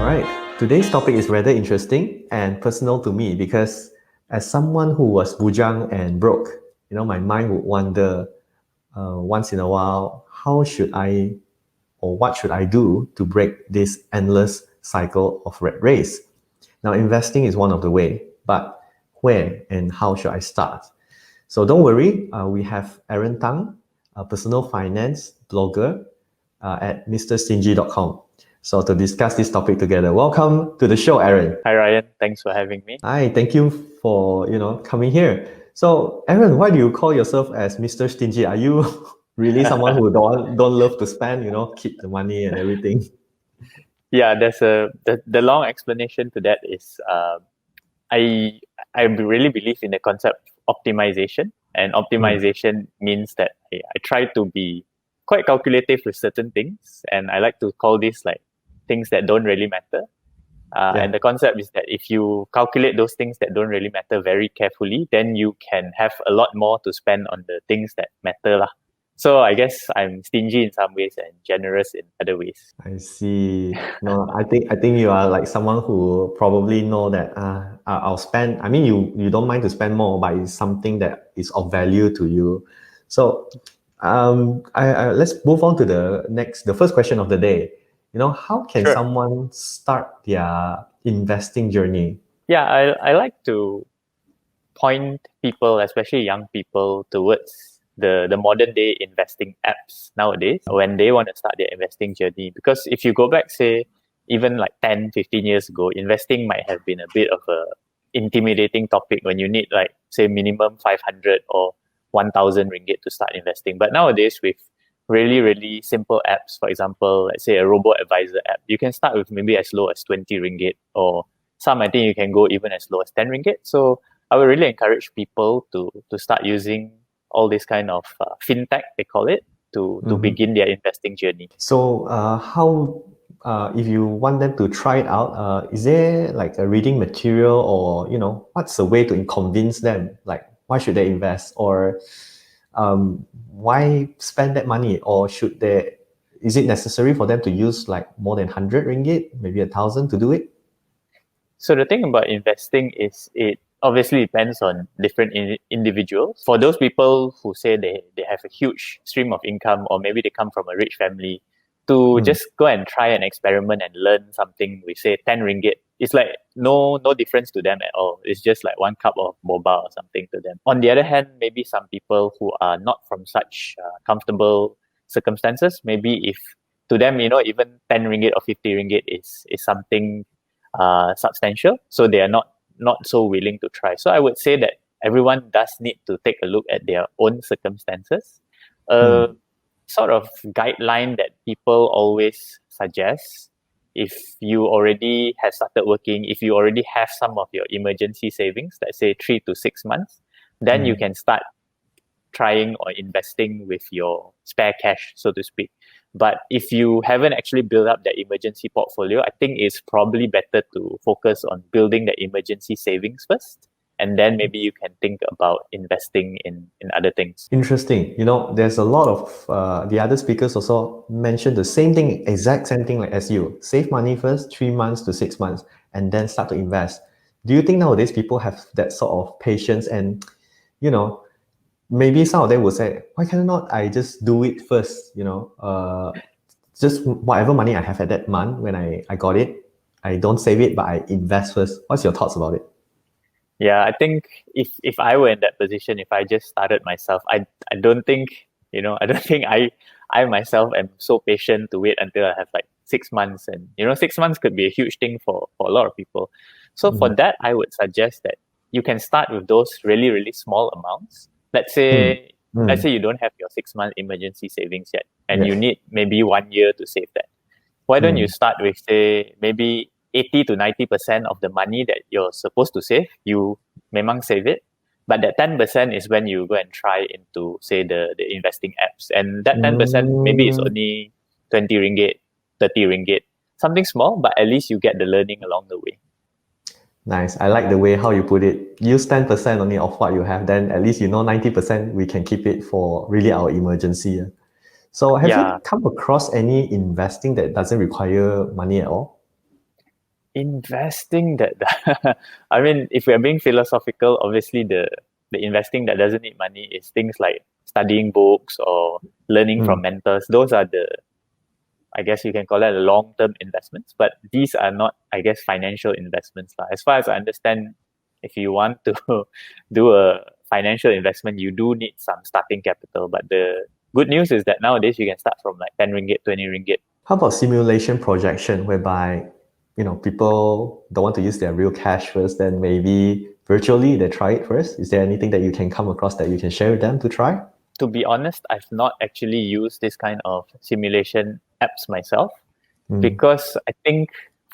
All right. Today's topic is rather interesting and personal to me because as someone who was bujang and broke, my mind would wonder once in a while, how should I or what should I do to break this endless cycle of rat race? Now, investing is one of the way, but where and how should I start? So don't worry, we have Aaron Tang, a personal finance blogger at mrstingy.com. So to discuss this topic together, welcome to the show, Aaron. Hi Ryan, thanks for having me. Hi, thank you for coming here. So Aaron, why do you call yourself as Mr. Stingy? Are you really someone who don't love to spend, keep the money and everything? Yeah, the long explanation to that is I really believe in the concept of optimization, and optimization means that I try to be quite calculative with certain things, and I like to call this like things that don't really matter. And the concept is that if you calculate those things that don't really matter very carefully, then you can have a lot more to spend on the things that matter lah. So I guess I'm stingy in some ways and generous in other ways. I see. No, I think you are like someone who probably know that I'll spend. I mean, you don't mind to spend more, but it's something that is of value to you. So, let's move on to the first question of the day. How can Sure. someone start their investing journey? Yeah, I like to point people, especially young people, towards the modern day investing apps nowadays when they want to start their investing journey. Because if you go back, say, even like 10, 15 years ago, investing might have been a bit of a intimidating topic when you need like, say, minimum 500 or 1,000 ringgit to start investing. But nowadays, with really, really simple apps, for example, let's say a robo-advisor app, you can start with maybe as low as 20 ringgit, or some I think you can go even as low as 10 ringgit. So I would really encourage people to start using all this kind of fintech, they call it, to begin their investing journey. So, how if you want them to try it out, is there like a reading material, or what's the way to convince them? Like, why should they invest, or why spend that money, or is it necessary for them to use like more than 100 ringgit, maybe 1,000 to do it? So the thing about investing is it obviously depends on different individuals. For those people who say they have a huge stream of income, or maybe they come from a rich family, to just go and try an experiment and learn something with, say, 10 ringgit, it's like no difference to them at all. It's just like one cup of boba or something to them. On the other hand, maybe some people who are not from such comfortable circumstances, maybe if to them, even 10 ringgit or 50 ringgit is something substantial, so they are not so willing to try. So I would say that everyone does need to take a look at their own circumstances. Sort of guideline that people always suggest, if you already have started working, if you already have some of your emergency savings, let's say 3 to 6 months, then you can start trying or investing with your spare cash, so to speak. But if you haven't actually built up that emergency portfolio, I think it's probably better to focus on building the emergency savings first, and then maybe you can think about investing in other things. Interesting. There's a lot of the other speakers also mentioned the exact same thing like as you. Save money first, 3 months to 6 months, and then start to invest. Do you think nowadays people have that sort of patience? And, maybe some of them will say, why cannot I just do it first? Just whatever money I have at that month when I got it, I don't save it, but I invest first. What's your thoughts about it? Yeah, I think if I were in that position, if I just started myself, I don't think, I don't think I myself am so patient to wait until I have like 6 months. And, 6 months could be a huge thing for a lot of people. So for that, I would suggest that you can start with those really, really small amounts. Let's say you don't have your 6 month emergency savings yet, and you need maybe 1 year to save that. Why don't you start with, say, maybe 80 to 90% of the money that you're supposed to save, you memang save it. But that 10% is when you go and try into, say, the investing apps. And that 10%, maybe it's only 20 ringgit, 30 ringgit, something small, but at least you get the learning along the way. Nice. I like the way how you put it. Use 10% only of what you have, then at least 90% we can keep it for really our emergency. So have you come across any investing that doesn't require money at all? Investing that I mean, if we're being philosophical, obviously the investing that doesn't need money is things like studying books or learning from mentors. Those are the, I guess you can call that long-term investments, but these are not, I guess, financial investments. As far as I understand, if you want to do a financial investment, you do need some starting capital. But the good news is that nowadays you can start from like 10 ringgit, 20 ringgit. How about simulation projection, whereby people don't want to use their real cash first, then maybe virtually they try it first? Is there anything that you can come across that you can share with them to try? To be honest, I've not actually used this kind of simulation apps myself because I think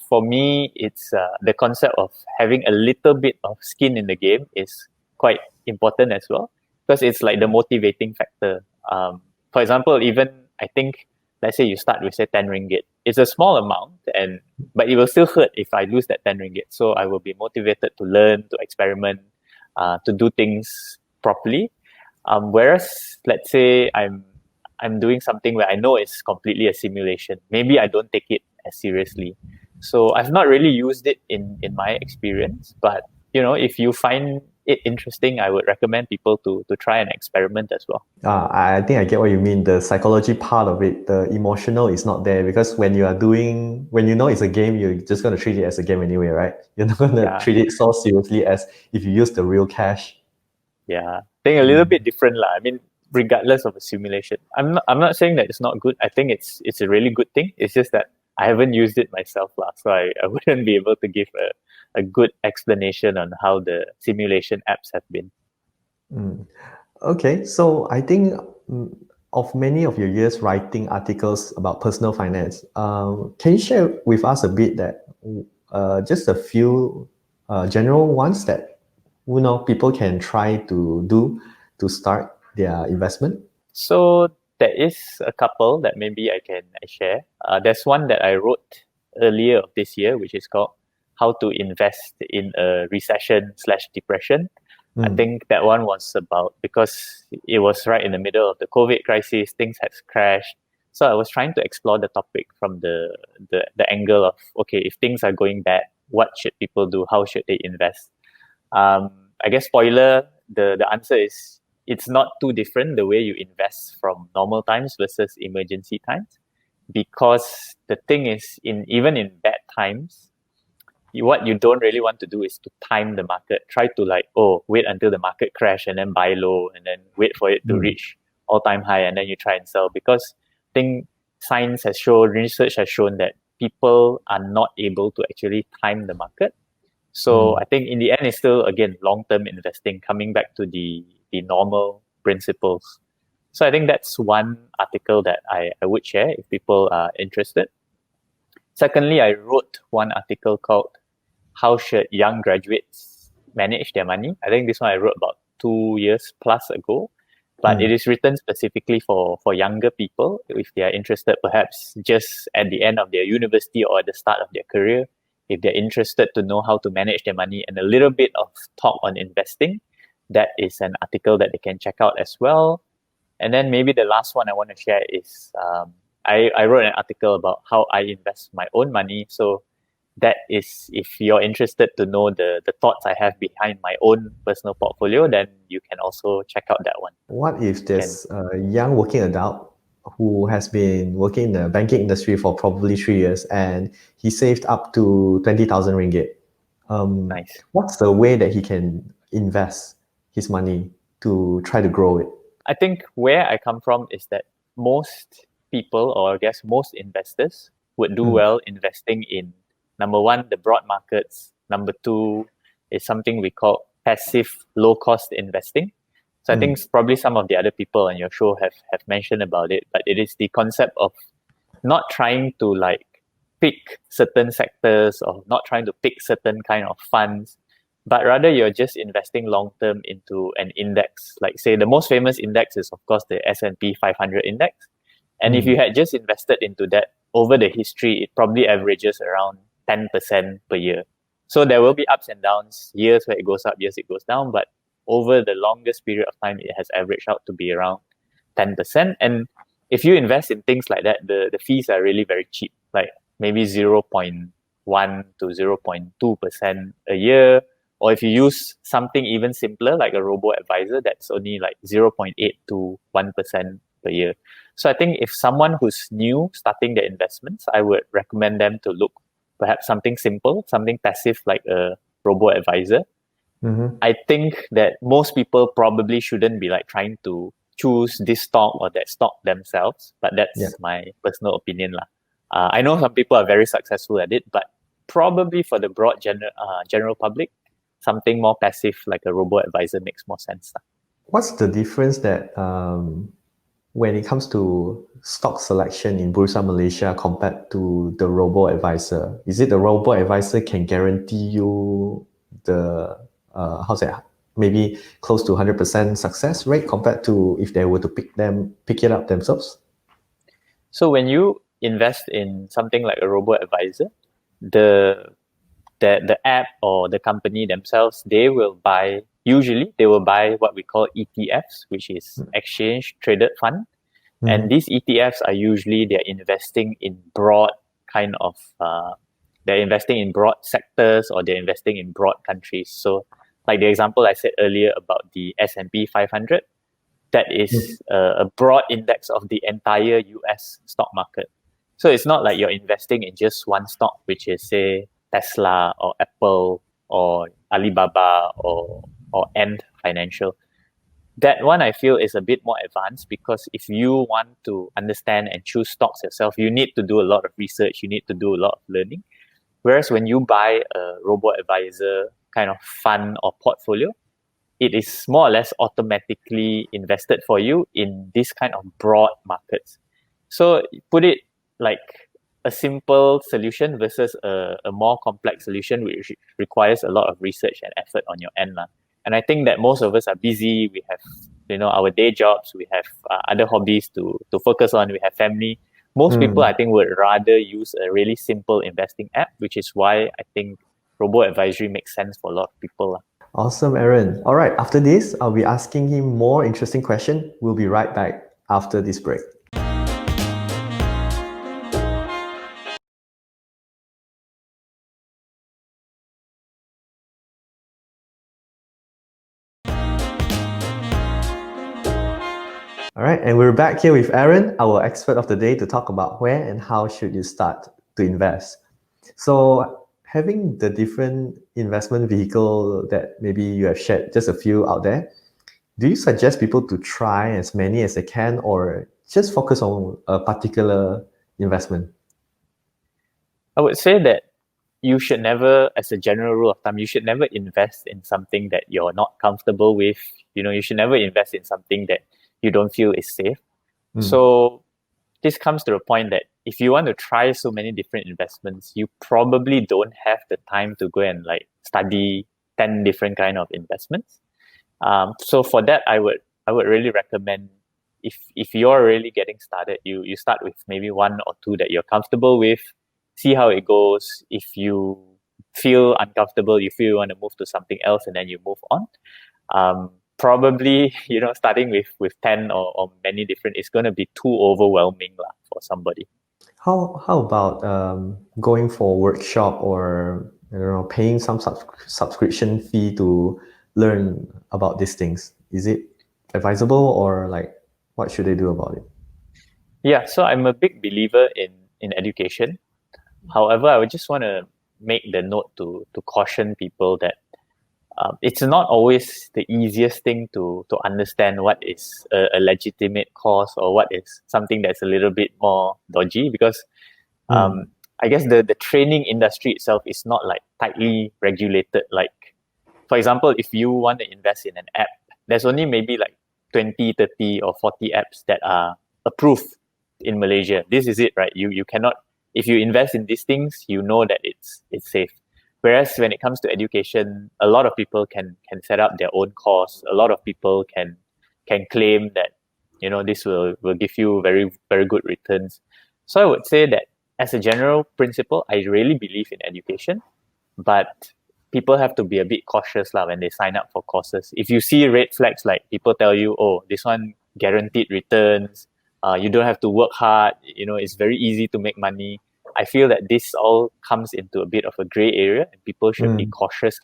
for me, it's the concept of having a little bit of skin in the game is quite important as well, because it's like the motivating factor. For example, even I think, let's say you start with say 10 ringgit. It's a small amount, but it will still hurt if I lose that 10 ringgit. So I will be motivated to learn, to experiment, to do things properly. Whereas, let's say I'm doing something where I know it's completely a simulation. Maybe I don't take it as seriously. So I've not really used it in my experience. But if you find it interesting, I would recommend people to try and experiment as well. I think I get what you mean. The psychology part of it, the emotional is not there, because when you know it's a game, you're just going to treat it as a game anyway, right? You're not going to treat it so seriously as if you use the real cash. Yeah, I think a little bit different lah. I mean, regardless of a simulation, I'm not saying that it's not good. I think it's a really good thing. It's just that I haven't used it myself lah, so I wouldn't be able to give a good explanation on how the simulation apps have been. Okay, so I think of many of your years writing articles about personal finance, can you share with us a bit that just a few general ones that people can try to do to start their investment? So there is a couple that maybe I can share. There's one that I wrote earlier of this year, which is called "How to Invest in a Recession/Depression." I think that one was about, because it was right in the middle of the COVID crisis, things had crashed. So I was trying to explore the topic from the angle of, okay, if things are going bad, what should people do? How should they invest? I guess spoiler, the answer is it's not too different the way you invest from normal times versus emergency times. Because the thing is, even in bad times, what you don't really want to do is to time the market. Try to wait until the market crash and then buy low and then wait for it to reach all-time high and then you try and sell. Because I think science has shown, research has shown that people are not able to actually time the market. So I think in the end, it's still, again, long-term investing, coming back to the normal principles. So I think that's one article that I would share if people are interested. Secondly, I wrote one article called "How Should Young Graduates Manage Their Money?" I think this one I wrote about 2 years plus ago, but it is written specifically for younger people if they are interested, perhaps just at the end of their university or at the start of their career. If they're interested to know how to manage their money and a little bit of talk on investing, that is an article that they can check out as well. And then maybe the last one I want to share is I wrote an article about how I invest my own money. So that is, if you're interested to know the thoughts I have behind my own personal portfolio, then you can also check out that one. What if there's a young working adult who has been working in the banking industry for probably 3 years and he saved up to 20,000 ringgit? Nice. What's the way that he can invest his money to try to grow it? I think where I come from is that most people, or I guess most investors, would do well investing in, number one, the broad markets. Number two is something we call passive low-cost investing. So I think probably some of the other people on your show have mentioned about it, but it is the concept of not trying to pick certain sectors or not trying to pick certain kind of funds, but rather you're just investing long-term into an index. Like, say, the most famous index is, of course, the S&P 500 index. And if you had just invested into that over the history, it probably averages around 10% per year. So there will be ups and downs, years where it goes up, years it goes down, but over the longest period of time, it has averaged out to be around 10%. And if you invest in things like that, the fees are really very cheap, like maybe 0.1% 0.1 to 0.2% a year. Or if you use something even simpler like a robo-advisor, that's only like 0.8 to 1% per year. So I think if someone who's new starting their investments, I would recommend them to look perhaps something simple, something passive like a robo-advisor. I think that most people probably shouldn't be like trying to choose this stock or that stock themselves, but that's my personal opinion lah. I know some people are very successful at it, but probably for the broad general public, something more passive like a robo-advisor makes more sense lah. What's the difference that when it comes to stock selection in Bursa Malaysia compared to the robo-advisor? Is it the robo-advisor can guarantee you the maybe close to 100% success rate compared to if they were to pick it up themselves? So when you invest in something like a robo-advisor, the app or the company themselves, usually they will buy what we call ETFs, which is exchange traded fund. And these ETFs are usually they're investing in broad they're investing in broad sectors or they're investing in broad countries. So like the example I said earlier about the S&P 500, that is a broad index of the entire US stock market. So it's not like you're investing in just one stock, which is say Tesla or Apple or Alibaba or Ant Financial. That one I feel is a bit more advanced because if you want to understand and choose stocks yourself, you need to do a lot of research, you need to do a lot of learning. Whereas when you buy a robo-advisor kind of fund or portfolio, it is more or less automatically invested for you in this kind of broad markets. So put it like a simple solution versus a more complex solution which requires a lot of research and effort on your end. And I think that most of us are busy. We have, our day jobs. We have other hobbies to focus on. We have family. Most people, I think, would rather use a really simple investing app, which is why I think robo-advisory makes sense for a lot of people. Awesome, Aaron. All right, after this, I'll be asking him more interesting questions. We'll be right back after this break. All right, and we're back here with Aaron, our expert of the day, to talk about where and how should you start to invest. So having the different investment vehicle that maybe you have shared, just a few out there, do you suggest people to try as many as they can or just focus on a particular investment? I would say that you should never, as a general rule of thumb, you should never invest in something that you're not comfortable with. You should never invest in something that you don't feel is safe. So this comes to the point that if you want to try so many different investments, you probably don't have the time to go and like study 10 different kind of investments. So for that, I would really recommend if you're really getting started, you start with maybe one or two that you're comfortable with, see how it goes. If you feel uncomfortable, you feel you want to move to something else, and then you move on. Probably, starting with 10 or many different is going to be too overwhelming for somebody. How about going for a workshop or paying some subscription fee to learn about these things? Is it advisable or like what should they do about it? Yeah, so I'm a big believer in education. However, I would just want to make the note to caution people that it's not always the easiest thing to understand what is a legitimate course or what is something that's a little bit more dodgy because I guess the training industry itself is not like tightly regulated. Like, for example, if you want to invest in an app, there's only maybe like 20, 30 or 40 apps that are approved in Malaysia. This is it, right? You cannot, if you invest in these things, you know that it's safe. Whereas when it comes to education, a lot of people can set up their own course. A lot of people can claim that this will give you very, very good returns. So I would say that as a general principle, I really believe in education, but people have to be a bit cautious when they sign up for courses. If you see red flags like people tell you, oh, this one guaranteed returns, you don't have to work hard, it's very easy to make money. I feel that this all comes into a bit of a gray area and people should be cautious.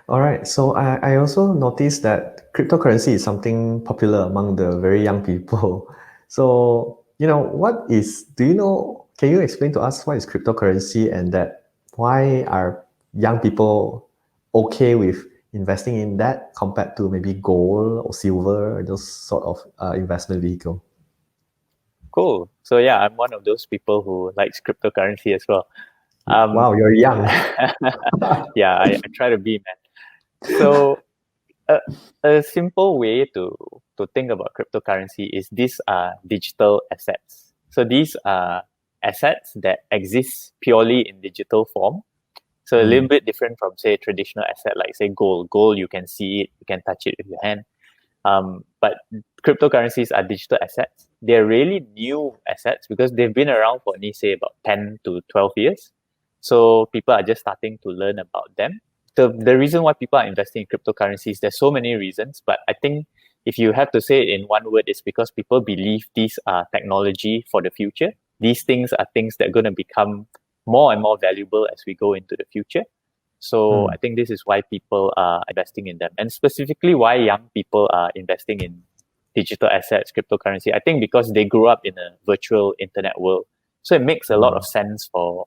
All right. So I also noticed that cryptocurrency is something popular among the very young people. So, can you explain to us what is cryptocurrency and that why are young people okay with investing in that compared to maybe gold or silver, those sort of investment vehicle? Cool. So yeah, I'm one of those people who likes cryptocurrency as well. Wow, you're young. Yeah, I try to be, man. So a simple way to think about cryptocurrency is these are digital assets. So these are assets that exist purely in digital form. So a little bit different from, say, traditional asset like, say, gold. Gold, you can see it, you can touch it with your hand. But cryptocurrencies are digital assets. They're really new assets because they've been around for only, say, about 10 to 12 years. So people are just starting to learn about them. The reason why people are investing in cryptocurrencies, there's so many reasons, but I think if you have to say it in one word, it's because people believe these are technology for the future. These things are things that are going to become more and more valuable as we go into the future. So I think this is why people are investing in them, and specifically why young people are investing in digital assets, cryptocurrency. I think because they grew up in a virtual internet world, so it makes a lot of sense for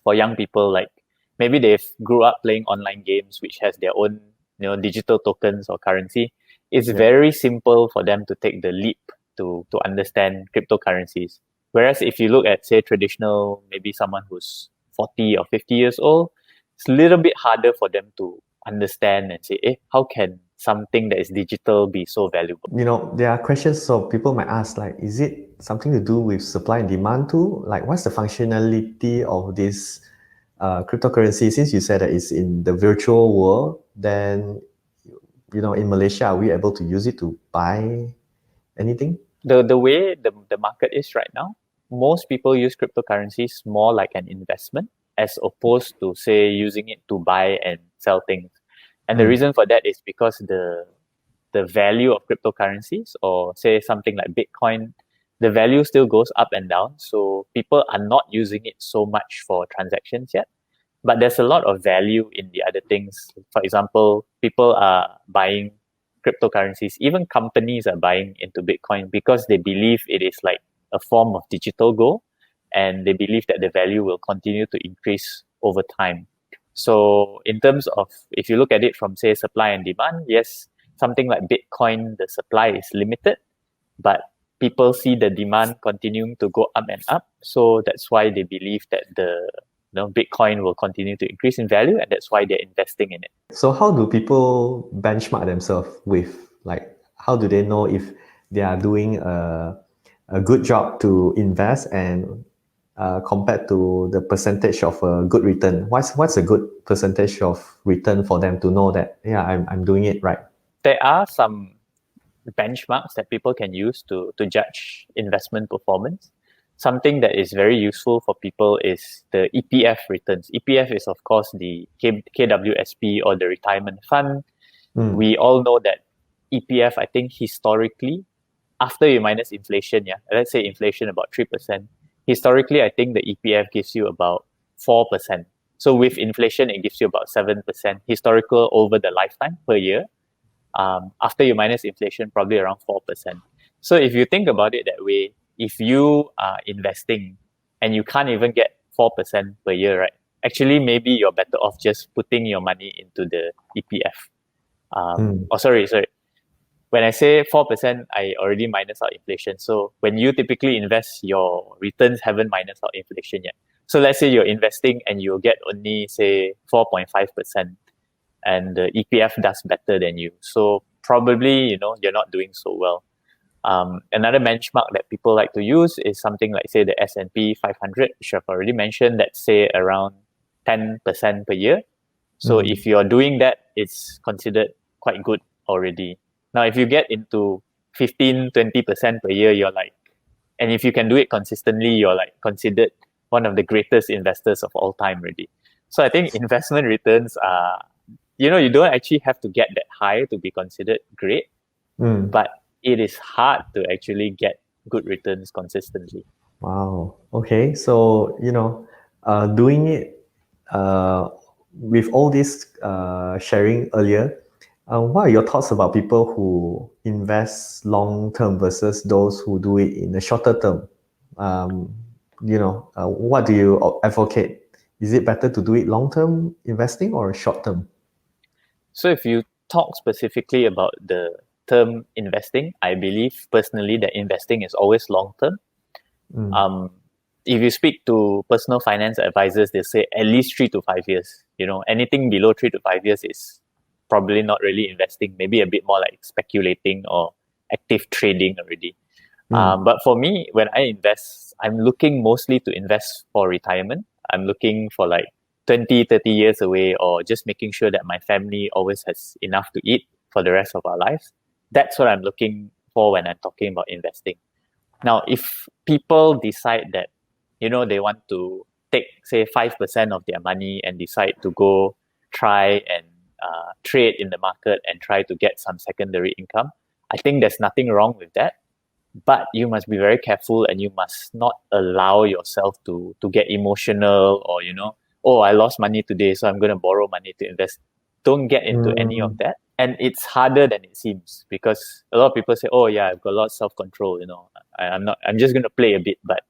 young people. Like maybe they've grew up playing online games, which has their own digital tokens or currency. It's very simple for them to take the leap to understand cryptocurrencies. Whereas if you look at, say, traditional, maybe someone who's 40 or 50 years old, it's a little bit harder for them to understand and say, how can something that is digital be so valuable? There are questions, so people might ask, like, is it something to do with supply and demand too? Like, what's the functionality of this cryptocurrency? Since you said that it's in the virtual world, then, in Malaysia, are we able to use it to buy anything? The way the market is right now, most people use cryptocurrencies more like an investment as opposed to, say, using it to buy and sell things. And the reason for that is because the value of cryptocurrencies, or say something like Bitcoin, the value still goes up and down. So people are not using it so much for transactions yet. But there's a lot of value in the other things. For example, people are buying cryptocurrencies. Even companies are buying into Bitcoin because they believe it is like a form of digital gold, and they believe that the value will continue to increase over time. So in terms of, if you look at it from, say, supply and demand, yes, something like Bitcoin, the supply is limited, but people see the demand continuing to go up and up. So that's why they believe that the Bitcoin will continue to increase in value, and that's why they're investing in it. So how do people benchmark themselves with, like, how do they know if they are doing a good job to invest and compared to the percentage of a good return? What's a good percentage of return for them to know that, yeah, I'm doing it right? There are some benchmarks that people can use to judge investment performance. Something that is very useful for people is the EPF returns. EPF is, of course, the KWSP, or the retirement fund. We all know that EPF, I think historically, after you minus inflation, let's say inflation about 3%, historically, I think the EPF gives you about 4%. So with inflation, it gives you about 7% historical over the lifetime per year. After you minus inflation, probably around 4%. So if you think about it that way, if you are investing and you can't even get 4% per year, right? Actually, maybe you're better off just putting your money into the EPF. Sorry. When I say 4%, I already minus out inflation. So when you typically invest, your returns haven't minus out inflation yet. So let's say you're investing and you'll get only, say, 4.5%. And the EPF does better than you. So probably, you're not doing so well. Another benchmark that people like to use is something like, say, the S&P 500, which I've already mentioned, that's, say, around 10% per year. So if you're doing that, it's considered quite good already. Now, if you get into 15, 20% per year, you're like, and if you can do it consistently, you're like considered one of the greatest investors of all time already. So I think investment returns are, you don't actually have to get that high to be considered great, but it is hard to actually get good returns consistently. Wow. Okay. So, doing it with all this sharing earlier, what are your thoughts about people who invest long term versus those who do it in the shorter term? Um, what do you advocate? Is it better to do it long term investing or short term? So if you talk specifically about the term investing, I believe personally that investing is always long term. Mm. If you speak to personal finance advisors, they say at least 3 to 5 years. Anything below 3 to 5 years is probably not really investing, maybe a bit more like speculating or active trading already. But for me, when I invest, I'm looking mostly to invest for retirement. I'm looking for like 20, 30 years away, or just making sure that my family always has enough to eat for the rest of our lives. That's what I'm looking for when I'm talking about investing. Now, if people decide that, they want to take, say, 5% of their money and decide to go try and trade in the market and try to get some secondary income, I think there's nothing wrong with that. But you must be very careful, and you must not allow yourself to get emotional, or, oh, I lost money today, so I'm going to borrow money to invest. Don't get into any of Mm. that. And it's harder than it seems, because a lot of people say, oh yeah, I've got a lot of self-control, I'm just going to play a bit. But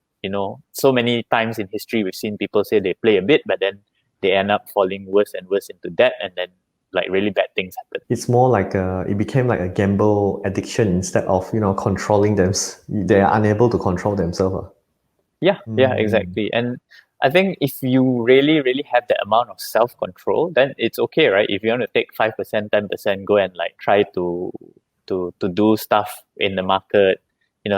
so many times in history we've seen people say they play a bit, but then they end up falling worse and worse into debt, and then like really bad things happen. It's more like it became like a gamble addiction instead of, controlling them. They are unable to control themselves. Yeah, exactly. And I think if you really, really have that amount of self-control, then it's okay, right? If you want to take 5%, 10%, go and like try to do stuff in the market,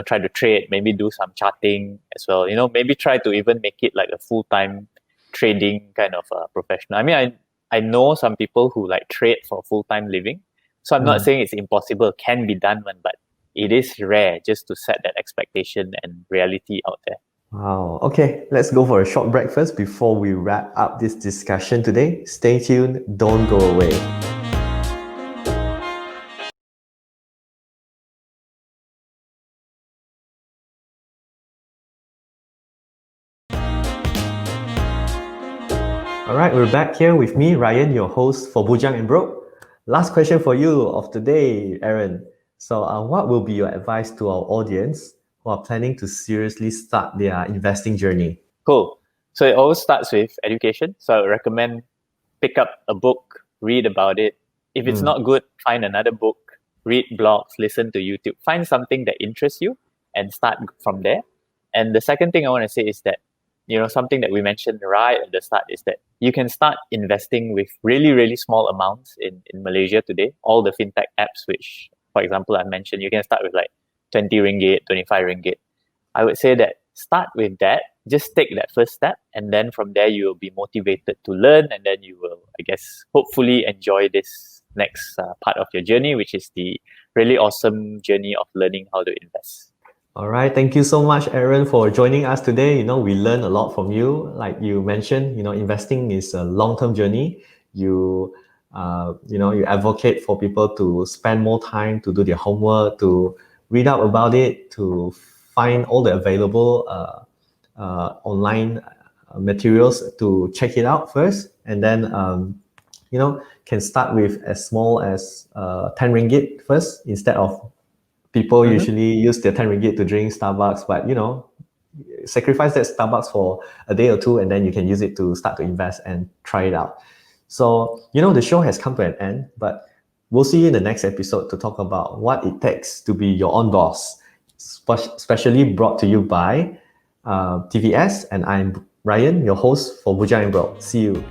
try to trade, maybe do some charting as well, maybe try to even make it like a full-time trading kind of professional. I mean, I know some people who like trade for full-time living. So I'm not saying it's impossible, can be done one, but it is rare just to set that expectation and reality out there. Wow. Okay, let's go for a short breakfast before we wrap up this discussion today. Stay tuned, don't go away. All right, we're back here with me, Ryan, your host for Bujang Broke. Last question for you of the day, Aaron. So, what will be your advice to our audience who are planning to seriously start their investing journey? Cool. So it always starts with education. So I would recommend pick up a book, read about it. If it's not good, find another book, read blogs, listen to YouTube. Find something that interests you and start from there. And the second thing I want to say is that, something that we mentioned right at the start is that you can start investing with really, really small amounts in Malaysia today. All the fintech apps, which, for example, I mentioned, you can start with like 20 ringgit, 25 ringgit. I would say that start with that, just take that first step, and then from there you will be motivated to learn, and then you will, I guess, hopefully enjoy this next part of your journey, which is the really awesome journey of learning how to invest. All right, thank you so much, Aaron, for joining us today. We learned a lot from you. Like you mentioned, investing is a long-term journey. You advocate for people to spend more time to do their homework, to read up about it, to find all the available online materials to check it out first, and then can start with as small as 10 ringgit first instead of people usually use their 10 ringgit to drink Starbucks, but sacrifice that Starbucks for a day or two, and then you can use it to start to invest and try it out. So, the show has come to an end, but we'll see you in the next episode to talk about what it takes to be your own boss, specially brought to you by TVS, and I'm Ryan, your host for Bujang Broke. See you.